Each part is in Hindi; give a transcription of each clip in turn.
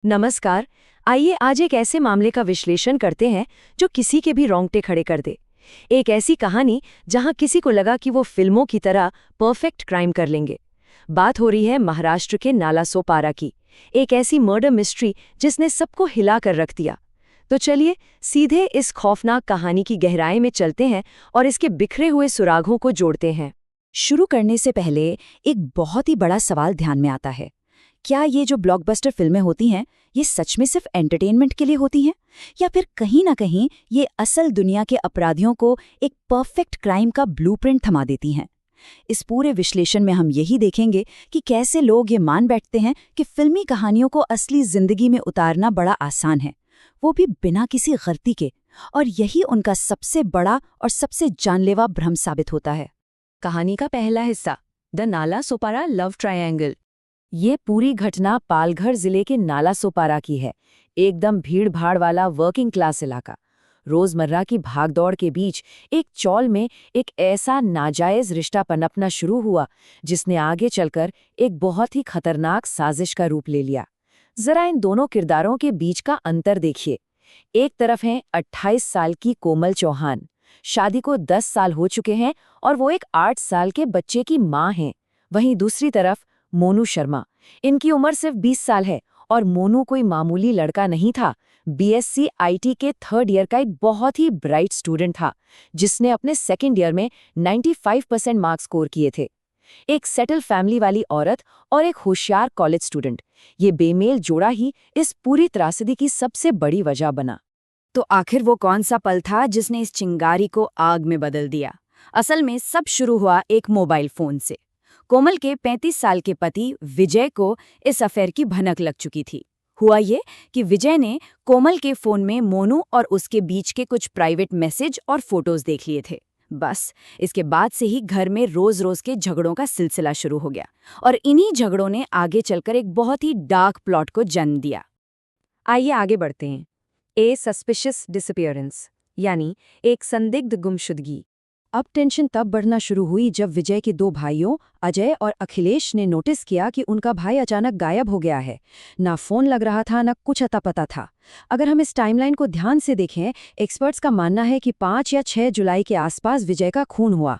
नमस्कार। आइए आज एक ऐसे मामले का विश्लेषण करते हैं जो किसी के भी रोंगटे खड़े कर दे। एक ऐसी कहानी जहां किसी को लगा कि वो फिल्मों की तरह परफेक्ट क्राइम कर लेंगे। बात हो रही है महाराष्ट्र के नालासोपारा की, एक ऐसी मर्डर मिस्ट्री जिसने सबको हिला कर रख दिया। तो चलिए सीधे इस खौफनाक कहानी की गहराई में चलते हैं और इसके बिखरे हुए सुरागों को जोड़ते हैं। शुरू करने से पहले एक बहुत ही बड़ा सवाल ध्यान में आता है। क्या ये जो ब्लॉकबस्टर फिल्में होती हैं, ये सच में सिर्फ एंटरटेनमेंट के लिए होती हैं, या फिर कहीं ना कहीं ये असल दुनिया के अपराधियों को एक परफेक्ट क्राइम का ब्लूप्रिंट थमा देती हैं? इस पूरे विश्लेषण में हम यही देखेंगे कि कैसे लोग ये मान बैठते हैं कि फिल्मी कहानियों को असली जिंदगी में उतारना बड़ा आसान है, वो भी बिना किसी गलती के, और यही उनका सबसे बड़ा और सबसे जानलेवा भ्रम साबित होता है। कहानी का पहला हिस्सा, द नालासोपारा लव ट्रायंगल। ये पूरी घटना पालघर जिले के नालासोपारा की है। एकदम भीड़-भाड़ वाला वर्किंग क्लास इलाका। रोजमर्रा की भागदौड़ के बीच एक चौल में एक ऐसा नाजायज रिश्ता पनपना शुरू हुआ जिसने आगे चलकर एक बहुत ही खतरनाक साजिश का रूप ले लिया। जरा इन दोनों किरदारों के बीच का अंतर देखिए। एक तरफ हैं 28 साल की कोमल चौहान, शादी को 10 साल हो चुके हैं और वो एक 8 साल के बच्चे की माँ हैं। वहीं दूसरी तरफ मोनू शर्मा, इनकी उम्र सिर्फ 20 साल है और मोनू कोई मामूली लड़का नहीं था। बीएससी आईटी के 3rd ईयर का एक बहुत ही ब्राइट स्टूडेंट था जिसने अपने 2nd ईयर में 95% मार्क्स स्कोर किए थे। एक सेटल फैमिली वाली औरत और एक होशियार कॉलेज स्टूडेंट, ये बेमेल जोड़ा ही इस पूरी त्रासदी की सबसे बड़ी वजह बना। तो आखिर वो कौन सा पल था जिसने इस चिंगारी को आग में बदल दिया? असल में सब शुरू हुआ एक मोबाइल फोन से। कोमल के 35 साल के पति विजय को इस अफेयर की भनक लग चुकी थी। हुआ ये कि विजय ने कोमल के फोन में मोनू और उसके बीच के कुछ प्राइवेट मैसेज और फोटोज देख लिए थे। बस इसके बाद से ही घर में रोज रोज के झगड़ों का सिलसिला शुरू हो गया, और इन्हीं झगड़ों ने आगे चलकर एक बहुत ही डार्क प्लॉट को जन्म दिया। आइए आगे बढ़ते हैं। ए सस्पिशियस डिसअपीयरेंस, यानी एक संदिग्ध गुमशुदगी। अब टेंशन तब बढ़ना शुरू हुई जब विजय के 2 भाइयों अजय और अखिलेश ने नोटिस किया कि उनका भाई अचानक गायब हो गया है। ना फोन लग रहा था, ना कुछ अता पता था। अगर हम इस टाइमलाइन को ध्यान से देखें, एक्सपर्ट्स का मानना है कि 5 या 6 जुलाई के आसपास विजय का खून हुआ।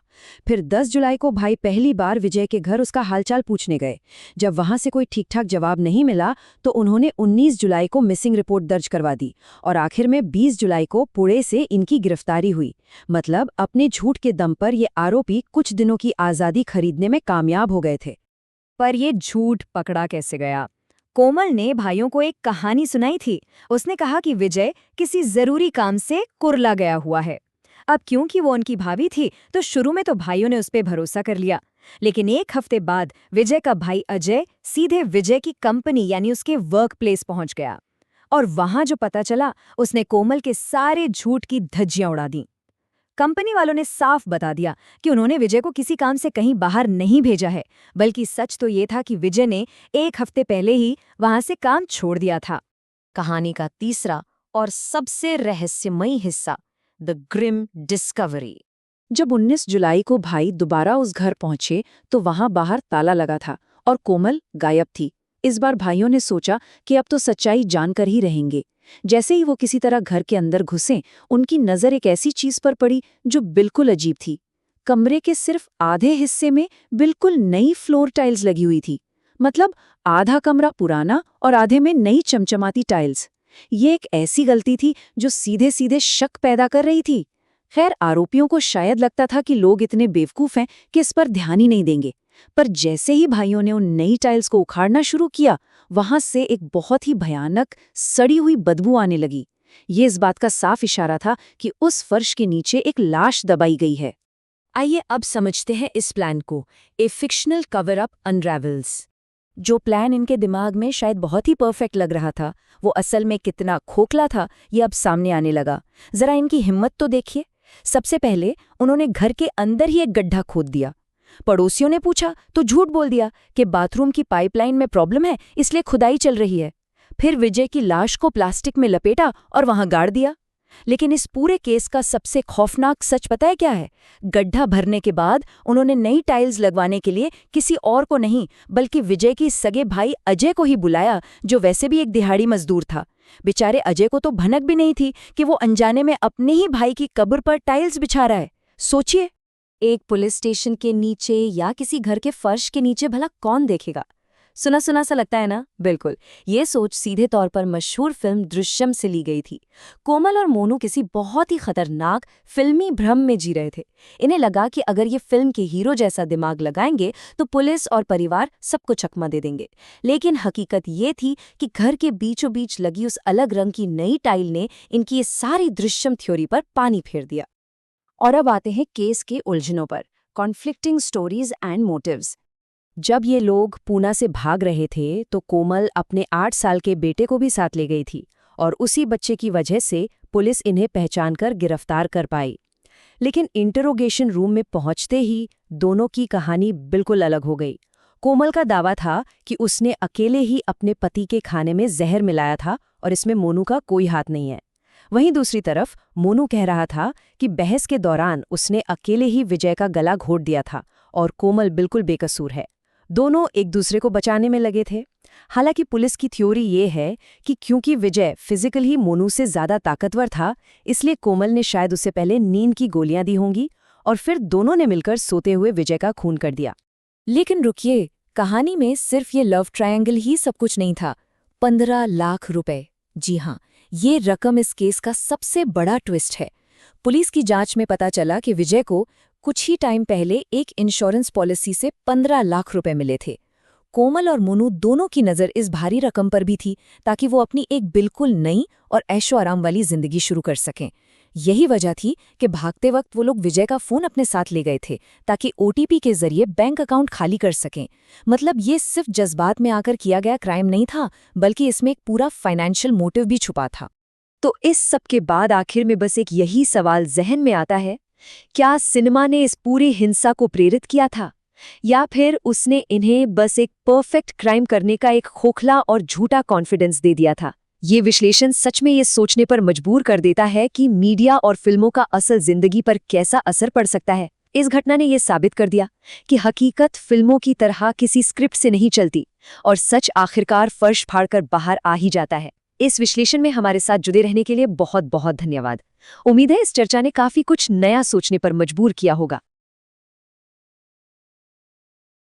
फिर 10 जुलाई को भाई पहली बार विजय के घर उसका हालचाल पूछने गए। जब वहां से कोई ठीक-ठाक जवाब नहीं मिला तो उन्होंने 19 जुलाई को मिसिंग रिपोर्ट दर्ज करवा दी और आखिर में 20 जुलाई को पुणे से इनकी गिरफ्तारी हुई। मतलब अपने झूठ के दम पर ये आरोपी कुछ दिनों की आज़ादी खरीदने में कामयाब हो गए थे। पर ये झूठ पकड़ा कैसे गया? कोमल ने भाइयों को एक कहानी सुनाई थी। उसने कहा कि विजय किसी जरूरी काम से कुरला गया हुआ है। अब क्योंकि वो उनकी भाभी थी तो शुरू में तो भाइयों ने उस पर भरोसा कर लिया, लेकिन एक हफ्ते बाद विजय का भाई अजय सीधे विजय की कंपनी यानी उसके वर्क प्लेस पहुंच गया, और वहां जो पता चला उसने कोमल के सारे झूठ की धज्जियां उड़ा दी। कंपनी वालों ने साफ बता दिया कि उन्होंने विजय को किसी काम से कहीं बाहर नहीं भेजा है, बल्कि सच तो ये था कि विजय ने एक हफ्ते पहले ही वहां से काम छोड़ दिया था। कहानी का तीसरा और सबसे रहस्यमयी हिस्सा, द ग्रिम डिस्कवरी। जब 19 जुलाई को भाई दोबारा उस घर पहुंचे तो वहां बाहर ताला लगा था और कोमल गायब थी। इस बार भाइयों ने सोचा कि अब तो सच्चाई जानकर ही रहेंगे। जैसे ही वो किसी तरह घर के अंदर घुसे, उनकी नजर एक ऐसी चीज पर पड़ी जो बिल्कुल अजीब थी। कमरे के सिर्फ आधे हिस्से में बिल्कुल नई फ्लोर टाइल्स लगी हुई थी। मतलब आधा कमरा पुराना और आधे में नई चमचमाती टाइल्स। ये एक ऐसी गलती थी जो सीधे सीधे शक पैदा कर रही थी। खैर, आरोपियों को शायद लगता था कि लोग इतने बेवकूफ हैं कि इस पर ध्यान ही नहीं देंगे। पर जैसे ही भाइयों ने उन नई टाइल्स को उखाड़ना शुरू किया, वहां से एक बहुत ही भयानक सड़ी हुई बदबू आने लगी। ये इस बात का साफ इशारा था कि उस फर्श के नीचे एक लाश दबाई गई है। आइए अब समझते हैं इस प्लान को। ए फिक्शनल कवर अप अनरेवल्स। जो प्लान इनके दिमाग में शायद बहुत ही परफेक्ट लग रहा था, वो असल में कितना खोखला था, ये अब सामने आने लगा। जरा इनकी हिम्मत तो देखिए। सबसे पहले उन्होंने घर के अंदर ही एक गड्ढा खोद दिया। पड़ोसियों ने पूछा तो झूठ बोल दिया कि बाथरूम की पाइपलाइन में प्रॉब्लम है, इसलिए खुदाई चल रही है। फिर विजय की लाश को प्लास्टिक में लपेटा और वहां गाड़ दिया। लेकिन इस पूरे केस का सबसे खौफनाक सच पता है क्या है? गड्ढा भरने के बाद उन्होंने नई टाइल्स लगवाने के लिए किसी और को नहीं बल्कि विजय की सगे भाई अजय को ही बुलाया, जो वैसे भी एक दिहाड़ी मजदूर था। बेचारे अजय को तो भनक भी नहीं थी कि वो अनजाने में अपने ही भाई की कब्र पर टाइल्स बिछा रहा है। सोचिए, एक पुलिस स्टेशन के नीचे या किसी घर के फर्श के नीचे भला कौन देखेगा? सुना सुना सा लगता है ना? बिल्कुल, ये सोच सीधे तौर पर मशहूर फिल्म दृश्यम से ली गई थी। कोमल और मोनू किसी बहुत ही खतरनाक फिल्मी भ्रम में जी रहे थे। इन्हें लगा कि अगर ये फिल्म के हीरो जैसा दिमाग लगाएंगे तो पुलिस और परिवार सबको चकमा दे देंगे। लेकिन हकीकत ये थी कि घर के बीचों बीच लगी उस अलग रंग की नई टाइल ने इनकी ये सारी दृश्यम थ्योरी पर पानी फेर दिया। और अब आते हैं केस के उलझनों पर, कॉन्फ्लिक्टिंग स्टोरीज एंड मोटिव्स। जब ये लोग पूना से भाग रहे थे तो कोमल अपने 8 साल के बेटे को भी साथ ले गई थी और उसी बच्चे की वजह से पुलिस इन्हें पहचानकर गिरफ्तार कर पाई। लेकिन इंटरोगेशन रूम में पहुंचते ही दोनों की कहानी बिल्कुल अलग हो गई। कोमल का दावा था कि उसने अकेले ही अपने पति के खाने में जहर मिलाया था और इसमें मोनू का कोई हाथ नहीं है। वहीं दूसरी तरफ मोनू कह रहा था कि बहस के दौरान उसने अकेले ही विजय का गला घोट दिया था और कोमल बिल्कुल बेकसूर है। दोनों एक दूसरे को बचाने में लगे थे। हालांकि पुलिस की थ्योरी ये है कि क्योंकि विजय फिजिकल ही मोनू से ज्यादा ताकतवर था, इसलिए कोमल ने शायद उससे पहले नींद की गोलियां दी होंगी और फिर दोनों ने मिलकर सोते हुए विजय का खून कर दिया। लेकिन रुकिए, कहानी में सिर्फ ये लव ट्रायंगल ही सब कुछ नहीं था। 15 लाख रुपए, जी हाँ, ये रकम इस केस का सबसे बड़ा ट्विस्ट है। पुलिस की जांच में पता चला कि विजय को कुछ ही टाइम पहले एक इंश्योरेंस पॉलिसी से 15 लाख रुपए मिले थे। कोमल और मोनू दोनों की नज़र इस भारी रकम पर भी थी ताकि वो अपनी एक बिल्कुल नई और ऐशो आराम वाली जिंदगी शुरू कर सकें। यही वजह थी कि भागते वक्त वो लोग विजय का फ़ोन अपने साथ ले गए थे ताकि ओटीपी के जरिए बैंक अकाउंट खाली कर सकें। मतलब ये सिर्फ जज्बात में आकर किया गया क्राइम नहीं था, बल्कि इसमें एक पूरा फाइनेंशियल मोटिव भी छुपा था। तो इस सब के बाद आखिर में बस एक यही सवाल जहन में आता है, क्या सिनेमा ने इस पूरी हिंसा को प्रेरित किया था, या फिर उसने इन्हें बस एक परफेक्ट क्राइम करने का एक खोखला और झूठा कॉन्फिडेंस दे दिया था? ये विश्लेषण सच में ये सोचने पर मजबूर कर देता है कि मीडिया और फिल्मों का असल जिंदगी पर कैसा असर पड़ सकता है। इस घटना ने यह साबित कर दिया कि हकीकत फिल्मों की तरह किसी स्क्रिप्ट से नहीं चलती और सच आखिरकार फर्श फाड़कर बाहर आ ही जाता है। इस विश्लेषण में हमारे साथ जुड़े रहने के लिए बहुत बहुत धन्यवाद। उम्मीद है इस चर्चा ने काफी कुछ नया सोचने पर मजबूर किया होगा।